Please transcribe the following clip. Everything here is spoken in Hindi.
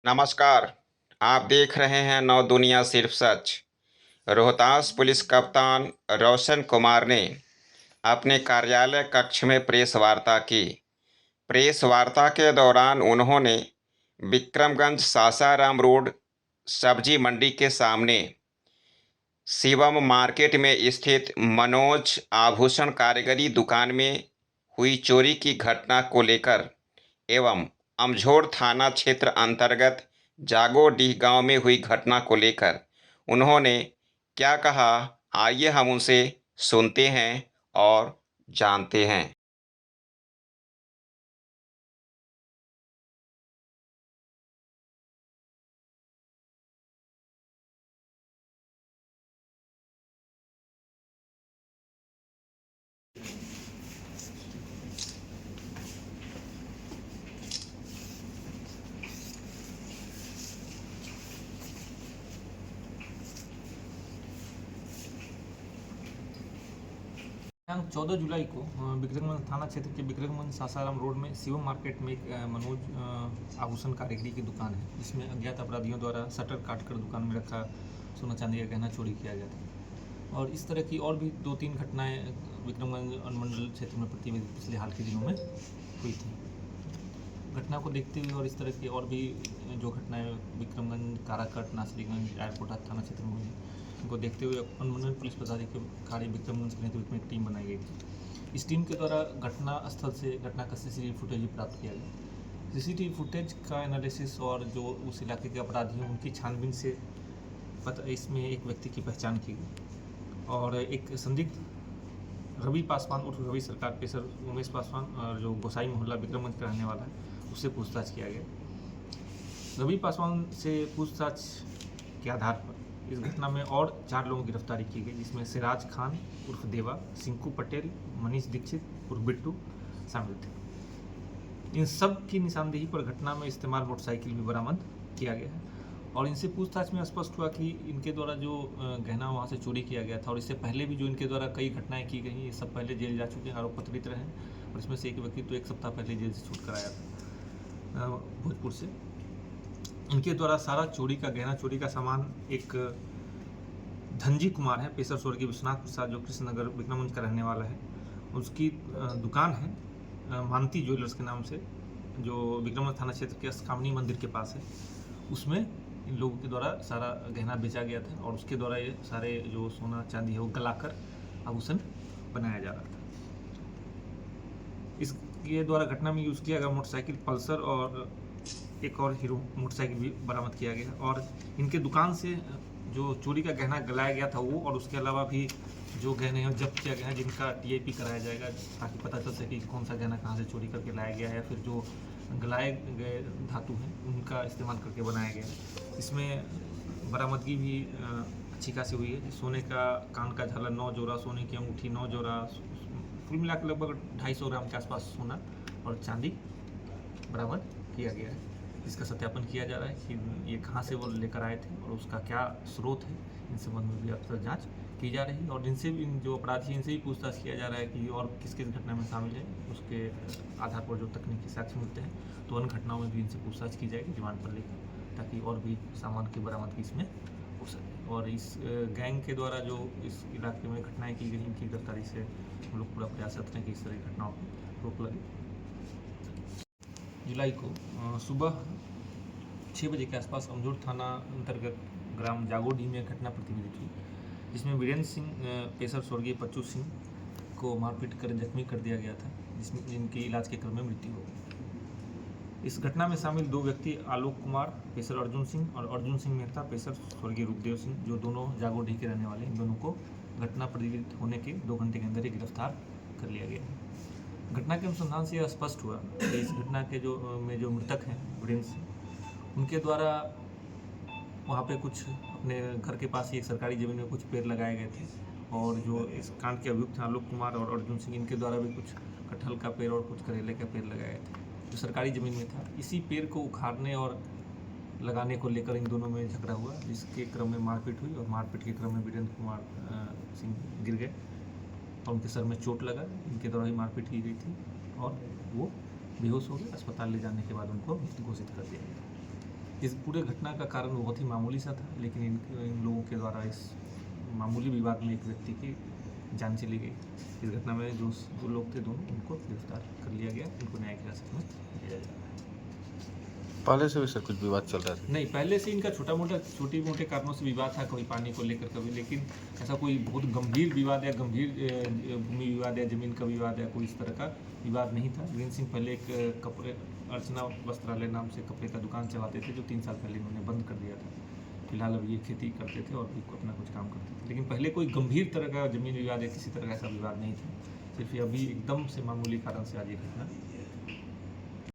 नमस्कार। आप देख रहे हैं नौ दुनिया सिर्फ सच। रोहतास पुलिस कप्तान रोशन कुमार ने अपने कार्यालय कक्ष में प्रेस वार्ता की। प्रेस वार्ता के दौरान उन्होंने विक्रमगंज सासाराम रोड सब्जी मंडी के सामने शिवम मार्केट में स्थित मनोज आभूषण कारीगरी दुकान में हुई चोरी की घटना को लेकर एवं अमझोर थाना क्षेत्र अंतर्गत जागोडीह गांव में हुई घटना को लेकर उन्होंने क्या कहा, आइए हम उनसे सुनते हैं और जानते हैं। दिनांक 14 जुलाई को विक्रमगंज थाना क्षेत्र के विक्रमगंज सासाराम रोड में शिवम मार्केट में एक मनोज आभूषण कारीगरी की दुकान है, जिसमें अज्ञात अपराधियों द्वारा शटर काटकर दुकान में रखा सोना चांदी का गहना चोरी किया गया था। और इस तरह की और भी 2-3 घटनाएं विक्रमगंज अनुमंडल क्षेत्र में पिछले हाल के दिनों में हुई थी। घटना को देखते हुए और इस तरह की और भी जो घटनाएं विक्रमगंज, काराकट, नासरीगंज, एयरपोर्ट थाना क्षेत्र में हुई, उनको देखते हुए अनुमंडल पुलिस पदाधिकारी विक्रमगंज के नेतृत्व में एक टीम बनाई गई थी। इस टीम के द्वारा घटना स्थल से घटना का सीसीटीवी फुटेज भी प्राप्त किया गया। सीसीटीवी फुटेज का एनालिसिस और जो उस इलाके के अपराधी हैं उनकी छानबीन से इसमें एक व्यक्ति की पहचान की गई और एक संदिग्ध रवि पासवान उर्फ रवि सरकार पेशर उमेश पासवान और जो गोसाई मोहल्ला विक्रमगंज का रहने वाला है, उससे पूछताछ किया गया। रवि पासवान से पूछताछ के आधार पर इस घटना में और 4 लोगों की गिरफ्तारी की गई, जिसमें सिराज खान उर्फ देवा, सिंकू पटेल, मनीष दीक्षित उर्फ बिट्टू शामिल थे। इन सब की निशानदेही पर घटना में इस्तेमाल मोटरसाइकिल भी बरामद किया गया है और इनसे पूछताछ में स्पष्ट हुआ कि इनके द्वारा जो गहना वहाँ से चोरी किया गया था और इससे पहले भी जो इनके द्वारा कई घटनाएं की गई, ये सब पहले जेल जा चुके हैं, आरोप पत्रित रहे हैं। और इसमें से एक व्यक्ति तो 1 सप्ताह पहले जेल से छूट कर आया था भोजपुर से। इनके द्वारा सारा चोरी का गहना चोरी का सामान एक धनजी कुमार है, पेशर स्वर्गीय विश्वनाथ प्रसाद, जो कृष्णनगर विक्रमगंज का रहने वाला है, उसकी दुकान है मानती ज्वेलर्स के नाम से, जो विक्रमगंज थाना क्षेत्र के अस्कामनी मंदिर के पास है। उसमें इन लोगों के द्वारा सारा गहना बेचा गया था और उसके द्वारा ये सारे जो सोना चांदी है वो गलाकर आभूषण बनाया जा रहा था। इसके द्वारा घटना में यूज़ किया गया मोटरसाइकिल पल्सर और एक और हीरो मोटरसाइकिल भी बरामद किया गया और इनके दुकान से जो चोरी का गहना गलाया गया था वो और उसके अलावा भी जो गहने हैं जब्त किया गया है, जिनका टीआईपी कराया जाएगा ताकि पता चल सके कि कौन सा गहना कहाँ से चोरी करके लाया गया है या फिर जो गलाए गए धातु हैं उनका इस्तेमाल करके बनाया गया है। इसमें बरामदगी भी अच्छी खासी हुई है। सोने का कान का झालर 9 जोड़ा, सोने की अंगूठी 9 जोड़ा, कुल मिलाकर लगभग 250 ग्राम के आसपास सोना और चांदी बरामद किया गया है, जिसका सत्यापन किया जा रहा है कि ये कहाँ से वो लेकर आए थे और उसका क्या स्रोत है। इन संबंध में भी अक्सर जांच की जा रही है और इनसे भी जो अपराधी हैं इनसे भी पूछताछ किया जा रहा है कि और किस किस घटना में शामिल है। उसके आधार पर जो तकनीकी साक्ष्य मिलते हैं तो अन्य घटनाओं में भी इनसे पूछताछ की जाएगी रिमांड पर लेकर, ताकि और भी सामान की बरामदगी इसमें हो सके। और इस गैंग के द्वारा जो इस इलाके में घटनाएँ की गई, इनकी गिरफ्तारी से हम लोग पूरा प्रयासरत हैं कि इस तरह की घटनाओं पर रोक लगे। जुलाई को सुबह 6 बजे के आसपास अमझोर थाना अंतर्गत ग्राम जागोडीह में घटना प्रतिबंधित हुई, जिसमें वीरेंद्र सिंह पेशर स्वर्गीय पच्चू सिंह को मारपीट कर जख्मी कर दिया गया था, जिनकी इलाज के क्रम में मृत्यु हो गई। इस घटना में शामिल 2 व्यक्ति आलोक कुमार पेशर अर्जुन सिंह और अर्जुन सिंह मेहता पेशर स्वर्गीय रूपदेव सिंह, जो दोनों जागोडीह के रहने वाले, इन दोनों को घटना प्रतिबंधित होने के 2 घंटे के अंदर ही गिरफ्तार कर लिया गया है। घटना के अनुसंधान से यह स्पष्ट हुआ कि इस घटना के जो मृतक हैं वीरेंद्र सिंह, उनके द्वारा वहाँ पे कुछ अपने घर के पास ही एक सरकारी ज़मीन में कुछ पेड़ लगाए गए थे और जो इस कांड के अभियुक्त हैं आलोक कुमार और अर्जुन सिंह, इनके द्वारा भी कुछ कटहल का पेड़ और कुछ करेले का पेड़ लगाए थे जो सरकारी ज़मीन में था। इसी पेड़ को उखाड़ने और लगाने को लेकर इन दोनों में झगड़ा हुआ, जिसके क्रम में मारपीट हुई और मारपीट के क्रम में वीरेंद्र कुमार सिंह गिर गए और उनके सर में चोट लगा। इनके द्वारा ही मारपीट की गई थी और वो बेहोश हो गए। अस्पताल ले जाने के बाद उनको मृत घोषित कर दिया गया। इस पूरे घटना का कारण बहुत ही मामूली सा था, लेकिन इन लोगों के द्वारा इस मामूली विवाद में एक व्यक्ति की जान चली गई। इस घटना में जो दो लोग थे दोनों, उनको गिरफ्तार कर लिया गया, उनको न्यायिक हिरासत में लिया जा रहा है। पहले से भी सर कुछ विवाद चल रहा था? नहीं, पहले से इनका छोटे मोटे कारणों से विवाद था, कभी पानी को लेकर कभी, लेकिन ऐसा कोई बहुत गंभीर विवाद या गंभीर भूमि विवाद या ज़मीन का विवाद या कोई इस तरह का विवाद नहीं था। वीरेंद्र सिंह पहले एक कपड़े अर्चना वस्त्रालय नाम से कपड़े का दुकान चलाते थे, जो 3 साल पहले इन्होंने बंद कर दिया था। फिलहाल अब ये खेती करते थे और भी अपना कुछ काम करते थे, लेकिन पहले कोई गंभीर तरह का ज़मीन विवाद या किसी तरह का ऐसा विवाद नहीं था। सिर्फ ये अभी एकदम से मामूली कारण से आज ये घटना